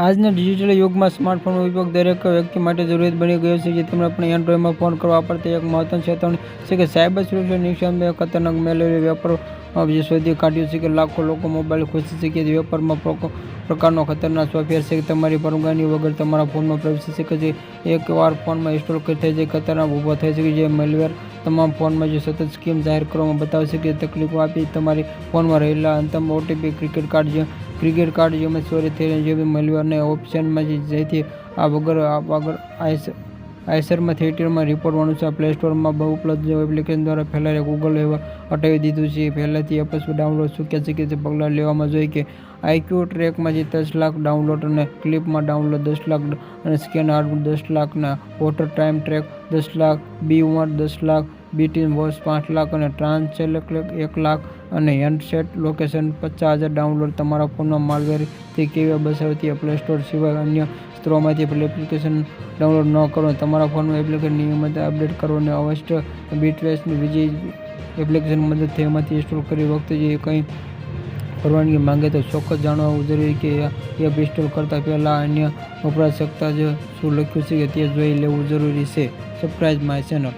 આજના ડિજિટલ યુગમાં સ્માર્ટફોનનો ઉપયોગ દરેક વ્યક્તિ માટે જરૂરિયાત બની ગયો છે. જે તેમણે પણ એન્ડ્રોઈડમાં ફોન કરવા વાપરતી એક મહત્વની ચેતવણી છે કે સાયબર સુરક્ષા નિષ્ણાતોએ ખતરનાક મેલેરિયા વેપાર શોધી કાઢ્યું છે કે લાખો લોકો મોબાઈલ ખુશી છે કે વેપારમાં પ્રકારનો ખતરનાક સોફ્ટવેર છે કે તમારી પરવાનગી વગર તમારા ફોનમાં પ્રવેશી શકે છે. એકવાર ફોનમાં ઇન્સ્ટોલ થઈ જાય ખતરનાક ઊભો થઈ શકે છે. જે મેલવેર તમામ ફોનમાં જે સતત સ્કીમ જાહેર કરવામાં બતાવશે કે તકલીફો આપી તમારી ફોનમાં રહેલા અંતિમ ઓટીપી ક્રેડિટ કાર્ડ જેમાં ચોરી થઈ જેવી મેલવેરના ઓપ્શનમાં જેથી આ વગર આઈસરમાં થિયેટરમાં રિપોર્ટ અનુસાર પ્લે સ્ટોરમાં બહુ ઉપલબ્ધ એપ્લિકેશન દ્વારા ફેલાયેલા ગૂગલ એવા હટાવી દીધું છે. પહેલાથી એપ્સ ડાઉનલોડ શક્ય છે કે પગલાં લેવામાં જોઈએ કે આઈક્યુ ટ્રેકમાં 10 લાખ ડાઉનલોડ અને ક્લિપમાં ડાઉનલોડ 10 લાખ અને સ્કેન હાર્ડ 10 લાખ ના વોટર ટાઈમ ટ્રેક 10 લાખ બીવર 10 લાખ બીટીન વોચ 5 લાખ અને ટ્રાન્સલેટ 1 લાખ અને હેન્ડસેટ લોકેશન 50,000 ડાઉનલોડ તમારા ફોનમાં માલવેરથી કેવી બચાવતી પ્લે સ્ટોર સિવાય અન્ય સ્ત્રોતમાંથી એપ્લિકેશન ડાઉનલોડ ન કરો. તમારા ફોનમાં એપ્લિકેશન નિયમિત અપડેટ કરો અને અવશ્ય બીટરેસની બીજી એપ્લિકેશન મદદથી એમાંથી ઇન્સ્ટોલ કરી વખતે જે કંઈ પરવાનગી માંગે તો ચોક્કસ જાણવું જરૂરી કે એપ ઇન્સ્ટોલ કરતા પહેલા અન્ય વપરાશકર્તા જે શું લખ્યું છે કે તે જોઈ લેવું જરૂરી છે. Subscribe my channel.